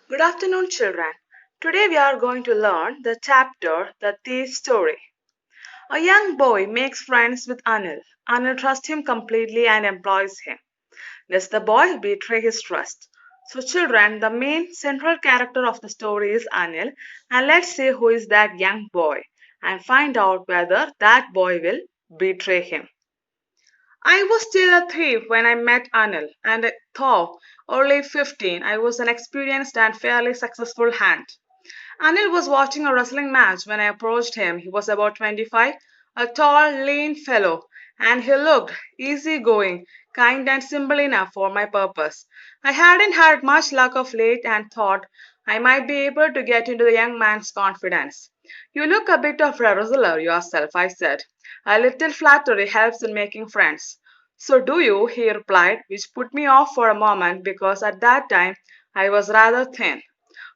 Good afternoon, children. Today we are going to learn the chapter The Thief Story. A young boy makes friends with Anil. Anil trusts him completely and employs him. Lest the boy betray his trust. So, children, the main central character of the story is Anil, and let's see who is that young boy and find out whether that boy will betray him. I was still a thief when I met Anil, and though only 15, I was an experienced and fairly successful hand. Anil was watching a wrestling match when I approached him. He was about 25, a tall, lean fellow, and he looked easygoing, kind, and simple enough for my purpose. I hadn't had much luck of late and thought I might be able to get into the young man's confidence. You look a bit of a wrestler yourself, I said. A little flattery helps in making friends. So do you, he replied, which put me off for a moment because at that time I was rather thin.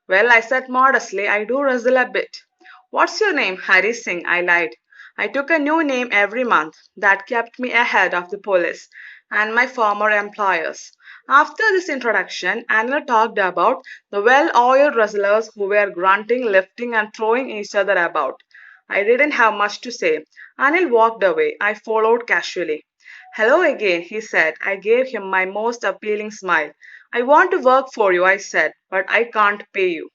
Well, I said modestly, I do wrestle a bit. What's your name? Hari Singh, I lied. I took a new name every month. That kept me ahead of the police and my former employers. After this introduction, Anil talked about the well-oiled wrestlers who were grunting, lifting, and throwing each other about. I didn't have much to say. Anil walked away. I followed casually. Hello again, he said. I gave him my most appealing smile. I want to work for you, I said, but I can't pay you.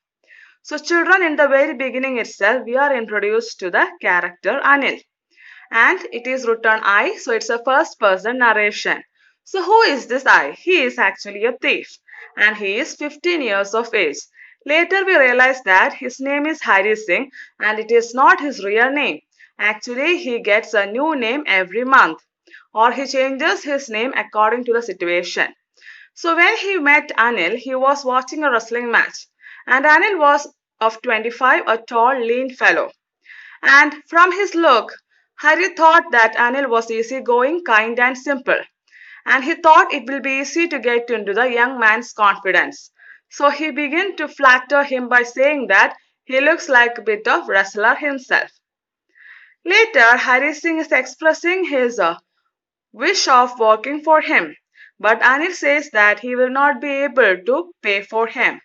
So, children, in the very beginning itself, we are introduced to the character Anil. And it is written I, so it's a first person narration. So, who is this I? He is actually a thief, and he is 15 years of age. Later, we realize that his name is Hari Singh, and it is not his real name. Actually, he gets a new name every month, or he changes his name according to the situation. So when he met Anil, he was watching a wrestling match, and Anil was of 25, a tall, lean fellow. And from his look, Hari thought that Anil was easygoing, kind, and simple. And he thought it will be easy to get into the young man's confidence. So he began to flatter him by saying that he looks like a bit of wrestler himself. Later, Hari Singh is expressing his wish of working for him, but Anil says that he will not be able to pay for him.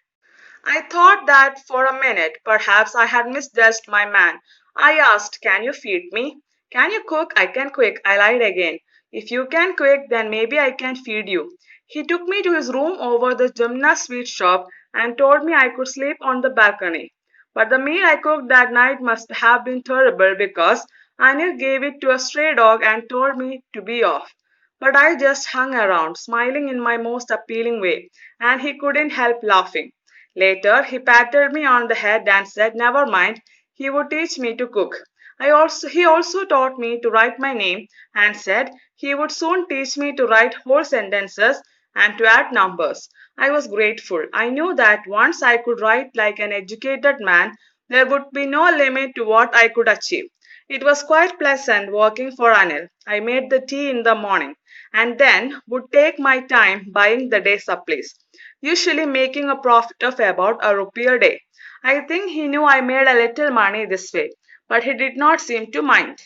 I thought that for a minute perhaps I had misjudged my man. I asked, can you feed me? Can you cook? I can cook. I lied again. If you can cook, then maybe I can feed you. He took me to his room over the Jumna sweet shop and told me I could sleep on the balcony. But the meal I cooked that night must have been terrible because Anil gave it to a stray dog and told me to be off. But I just hung around, smiling in my most appealing way, and he couldn't help laughing. Later, he patted me on the head and said, never mind, he would teach me to cook. He also taught me to write my name and said he would soon teach me to write whole sentences and to add numbers. I was grateful. I knew that once I could write like an educated man, there would be no limit to what I could achieve. It was quite pleasant working for Anil. I made the tea in the morning and then would take my time buying the day supplies, usually making a profit of about a rupee a day. I think he knew I made a little money this way, but he did not seem to mind.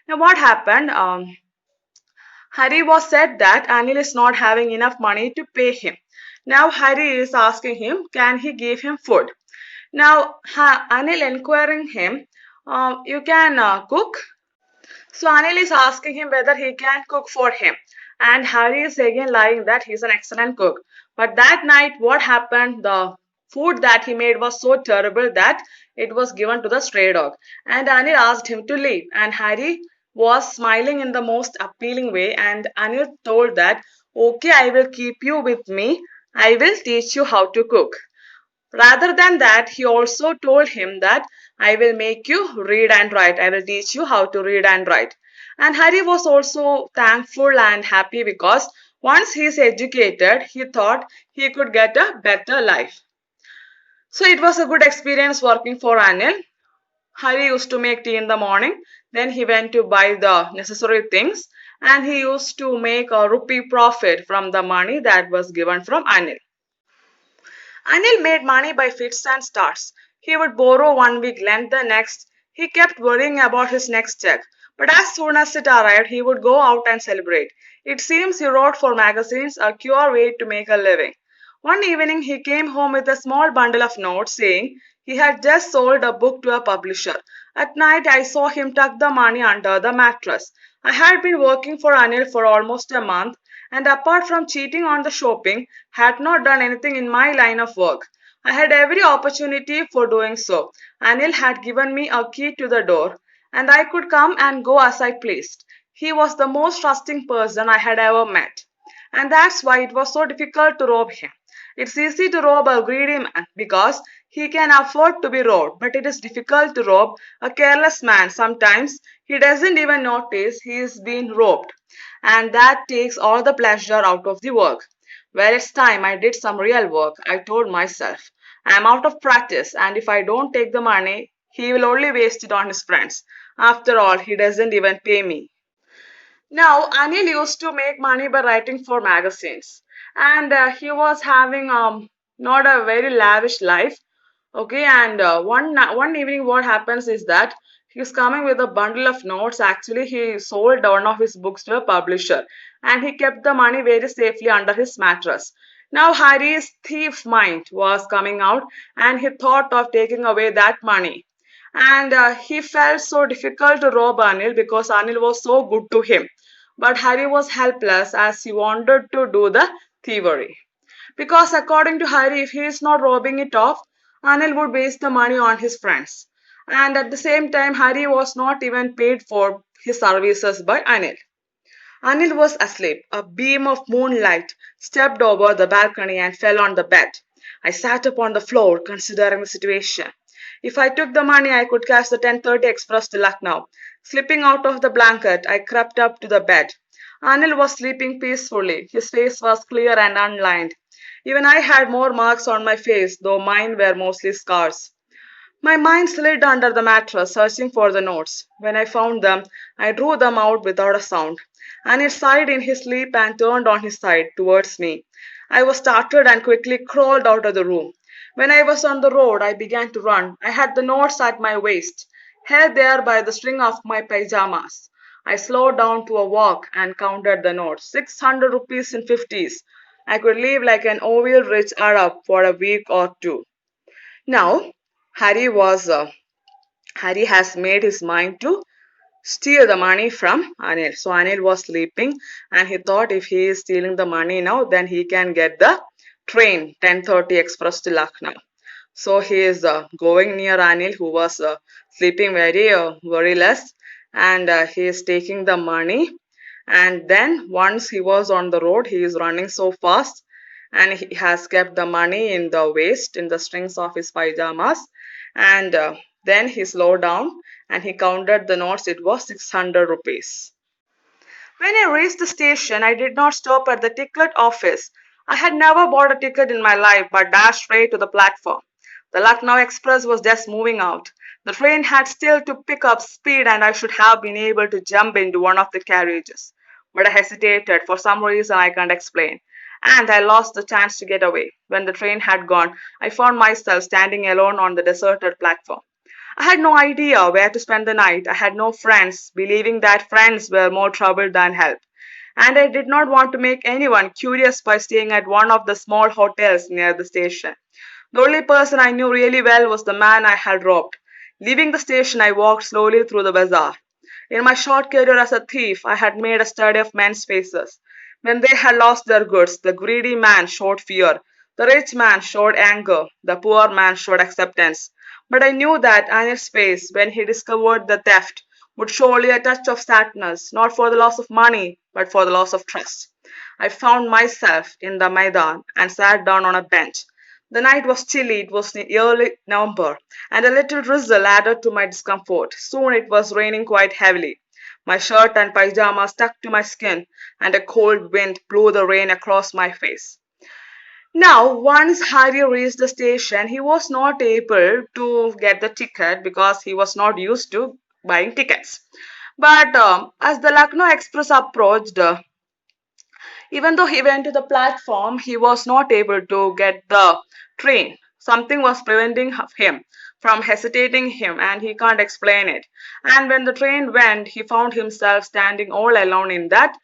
Now, what happened? Hari was said that Anil is not having enough money to pay him. Now, Hari is asking him, can he give him food? Now, Anil inquiring him, you can cook? So Anil is asking him whether he can cook for him. And Hari is again lying that he's an excellent cook. But that night, what happened? The food that he made was so terrible that it was given to the stray dog. And Anil asked him to leave. And Hari was smiling in the most appealing way. And Anil told that, okay, I will keep you with me. I will teach you how to cook. Rather than that, he also told him that I will make you read and write. I will teach you how to read and write. And Hari was also thankful and happy because once he is educated, he thought he could get a better life. So it was a good experience working for Anil. Hari used to make tea in the morning. Then he went to buy the necessary things and he used to make a rupee profit from the money that was given from Anil. Anil made money by fits and starts. He would borrow 1 week, lend the next. He kept worrying about his next check. But as soon as it arrived, he would go out and celebrate. It seems he wrote for magazines, a pure way to make a living. One evening he came home with a small bundle of notes saying he had just sold a book to a publisher. At night I saw him tuck the money under the mattress. I had been working for Anil for almost a month and apart from cheating on the shopping, had not done anything in my line of work. I had every opportunity for doing so. Anil had given me a key to the door and I could come and go as I pleased. He was the most trusting person I had ever met. And that's why it was so difficult to rob him. It's easy to rob a greedy man because he can afford to be robbed, but it is difficult to rob a careless man. Sometimes he doesn't even notice he is being robbed, and that takes all the pleasure out of the work. Well, it's time I did some real work, I told myself. I'm out of practice, and if I don't take the money, he will only waste it on his friends. After all, he doesn't even pay me. Now, Anil used to make money by writing for magazines, and he was having not a very lavish life. Okay, and one evening, what happens is that he's coming with a bundle of notes. Actually, he sold one of his books to a publisher, and he kept the money very safely under his mattress. Now, Harry's thief mind was coming out, and he thought of taking away that money. And he felt so difficult to rob Anil because Anil was so good to him. But Harry was helpless as he wanted to do the thievery. Because according to Harry, if he is not robbing it off, Anil would waste the money on his friends. And at the same time, Harry was not even paid for his services by Anil. Anil was asleep. A beam of moonlight stepped over the balcony and fell on the bed. I sat up on the floor, considering the situation. If I took the money, I could catch the 10:30 express to Lucknow. Slipping out of the blanket, I crept up to the bed. Anil was sleeping peacefully. His face was clear and unlined. Even I had more marks on my face, though mine were mostly scars. My mind slid under the mattress, searching for the notes. When I found them, I drew them out without a sound. Anil sighed in his sleep and turned on his side towards me. I was startled and quickly crawled out of the room. When I was on the road, I began to run. I had the notes at my waist, held there by the string of my pajamas. I slowed down to a walk and counted the notes. 600 rupees in 50s. I could live like an oil rich Arab for a week or two. Now, Harry was Harry has made his mind to steal the money from Anil. So Anil was sleeping and he thought if he is stealing the money now, then he can get the train 10:30 express to Lucknow. So he is going near Anil who was sleeping very less and he is taking the money and then once he was on the road he is running so fast and he has kept the money in the waist in the strings of his pajamas and then he slowed down and he counted the notes. It was 600 rupees. When I reached the station, I did not stop at the ticket office. I had never bought a ticket in my life but dashed straight to the platform. The Lucknow Express was just moving out. The train had still to pick up speed and I should have been able to jump into one of the carriages. But I hesitated for some reason I can't explain. And I lost the chance to get away. When the train had gone, I found myself standing alone on the deserted platform. I had no idea where to spend the night. I had no friends, believing that friends were more trouble than help. And I did not want to make anyone curious by staying at one of the small hotels near the station. The only person I knew really well was the man I had robbed. Leaving the station, I walked slowly through the bazaar. In my short career as a thief, I had made a study of men's faces. When they had lost their goods, the greedy man showed fear, the rich man showed anger, the poor man showed acceptance. But I knew that Anil's face, when he discovered the theft, would surely a touch of sadness, not for the loss of money, but for the loss of trust. I found myself in the Maidan and sat down on a bench. The night was chilly, it was early November, and a little drizzle added to my discomfort. Soon it was raining quite heavily. My shirt and pajamas stuck to my skin, and a cold wind blew the rain across my face. Now, once Harry reached the station, he was not able to get the ticket because he was not used to buying tickets. But as the Lucknow Express approached, even though he went to the platform, he was not able to get the train. Something was preventing him from hesitating him and he can't explain it. And when the train went, he found himself standing all alone in that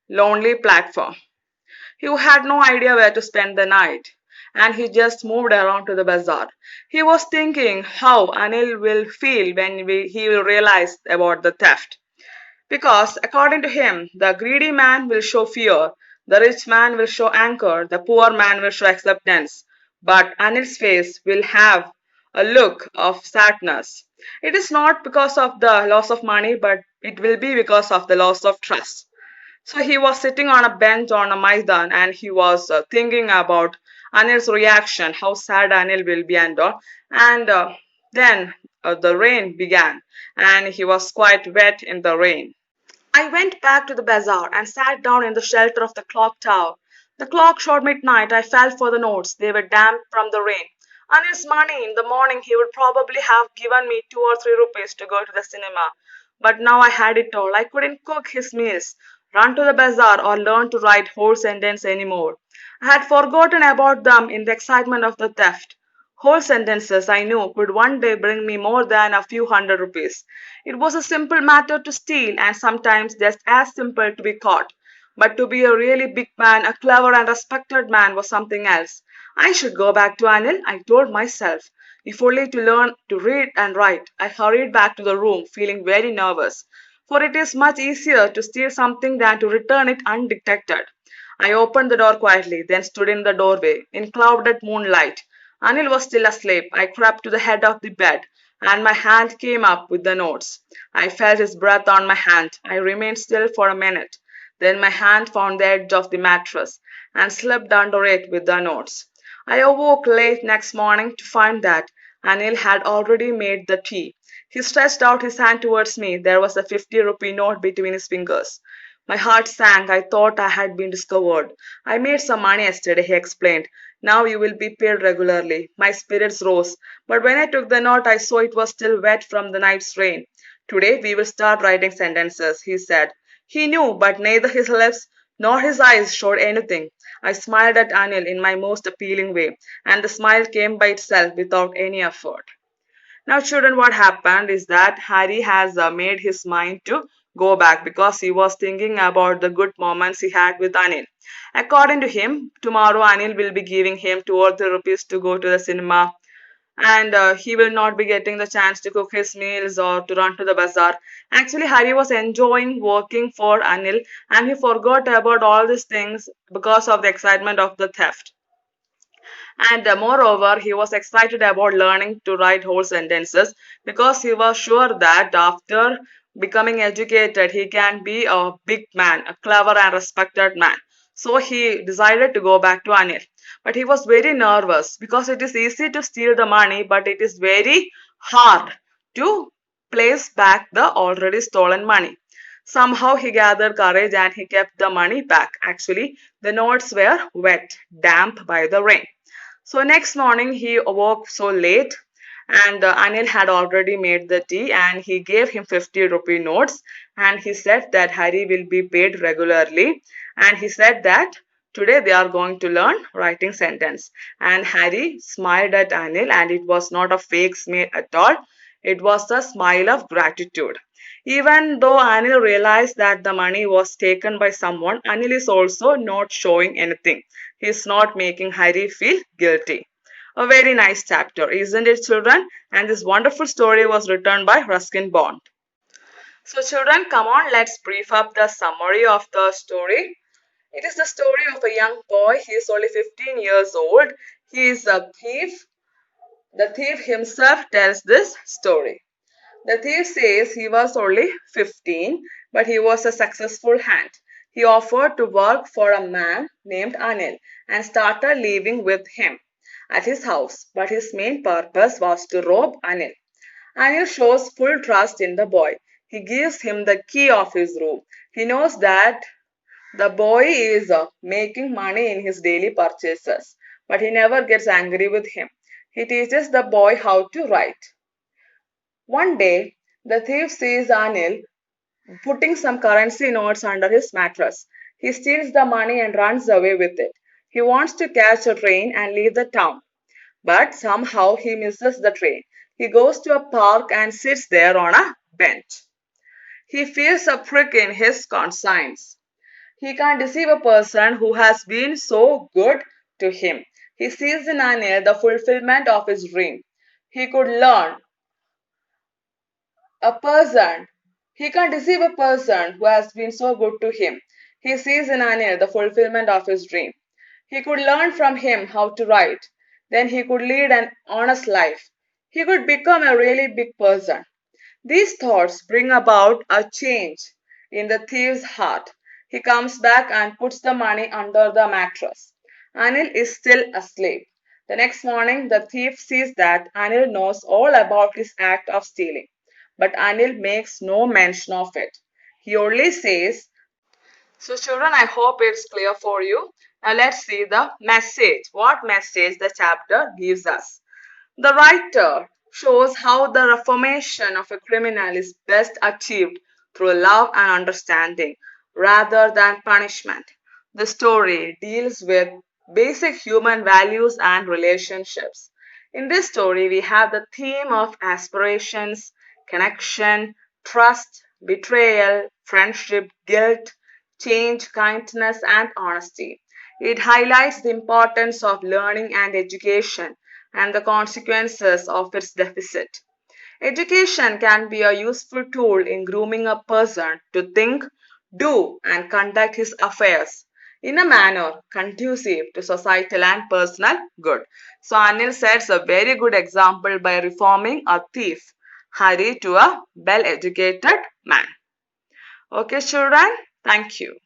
lonely platform. He had no idea where to spend the night, and he just moved around to the bazaar. He was thinking how Anil will feel when he will realize about the theft. Because, according to him, the greedy man will show fear, the rich man will show anger, the poor man will show acceptance, but Anil's face will have a look of sadness. It is not because of the loss of money, but it will be because of the loss of trust. So he was sitting on a bench on a Maidan and he was thinking about Anil's reaction, how sad Anil will be and all. And then the rain began and he was quite wet in the rain. I went back to the bazaar and sat down in the shelter of the clock tower. The clock showed midnight. I felt for the notes. They were damp from the rain. On his money in the morning, he would probably have given me 2 or 3 rupees to go to the cinema. But now I had it all. I couldn't cook his meals, run to the bazaar, or learn to write whole sentence anymore. I had forgotten about them in the excitement of the theft. Whole sentences, I knew, could one day bring me more than a few hundred rupees. It was a simple matter to steal, and sometimes just as simple to be caught. But to be a really big man, a clever and respected man, was something else. I should go back to Anil, I told myself, if only to learn to read and write. I hurried back to the room, feeling very nervous, for it is much easier to steal something than to return it undetected. I opened the door quietly, then stood in the doorway. In clouded moonlight, Anil was still asleep. I crept to the head of the bed, and my hand came up with the notes. I felt his breath on my hand. I remained still for a minute. Then my hand found the edge of the mattress and slipped under it with the notes. I awoke late next morning to find that Anil had already made the tea. He stretched out his hand towards me. There was a 50 rupee note between his fingers. My heart sank. I thought I had been discovered. I made some money yesterday, he explained. Now you will be paid regularly. My spirits rose. But when I took the note, I saw it was still wet from the night's rain. Today we will start writing sentences, he said. He knew, but neither his lips nor his eyes showed anything. I smiled at Anil in my most appealing way, and the smile came by itself without any effort. Now, children, what happened is that Harry has made his mind to go back because he was thinking about the good moments he had with Anil. According to him, tomorrow Anil will be giving him 2 or 3 rupees to go to the cinema, and he will not be getting the chance to cook his meals or to run to the bazaar. Actually, Harry was enjoying working for Anil and he forgot about all these things because of the excitement of the theft. And moreover, he was excited about learning to write whole sentences because he was sure that after becoming educated, he can be a big man, a clever and respected man. So he decided to go back to Anil. But he was very nervous because it is easy to steal the money, but it is very hard to place back the already stolen money. Somehow he gathered courage and he kept the money back. Actually, the notes were wet, damp by the rain. So next morning he awoke so late and Anil had already made the tea and he gave him 50 rupee notes and he said that Harry will be paid regularly and he said that today they are going to learn writing sentence and Harry smiled at Anil and it was not a fake smile at all. It was a smile of gratitude. Even though Anil realized that the money was taken by someone, Anil is also not showing anything. He is not making Harry feel guilty. A very nice chapter, isn't it, children? And this wonderful story was written by Ruskin Bond. So, children, come on, let's brief up the summary of the story. It is the story of a young boy. He is only 15 years old. He is a thief. The thief himself tells this story. The thief says he was only 15, but he was a successful hand. He offered to work for a man named Anil and started living with him at his house, but his main purpose was to rob Anil. Anil shows full trust in the boy. He gives him the key of his room. He knows that the boy is making money in his daily purchases, but he never gets angry with him. He teaches the boy how to write. One day, the thief sees Anil putting some currency notes under his mattress. He steals the money and runs away with it. He wants to catch a train and leave the town. But somehow he misses the train. He goes to a park and sits there on a bench. He feels a prick in his conscience. He can't deceive a person who has been so good to him. He sees in Anil the fulfillment of his dream. He could learn a person. He can't deceive a person who has been so good to him. He sees in Anil the fulfillment of his dream. He could learn from him how to write. Then he could lead an honest life. He could become a really big person. These thoughts bring about a change in the thief's heart. He comes back and puts the money under the mattress. Anil is still asleep. The next morning, the thief sees that Anil knows all about his act of stealing. But Anil makes no mention of it. He only says, so, children, I hope it's clear for you. Now, let's see the message. What message the chapter gives us? The writer shows how the reformation of a criminal is best achieved through love and understanding rather than punishment. The story deals with basic human values and relationships. In this story, we have the theme of aspirations, connection, trust, betrayal, friendship, guilt, change, kindness, and honesty. It highlights the importance of learning and education and the consequences of its deficit. Education can be a useful tool in grooming a person to think, do, and conduct his affairs in a manner conducive to societal and personal good. So, Anil sets a very good example by reforming a thief, Hari, to a well educated man. Okay, children, thank you.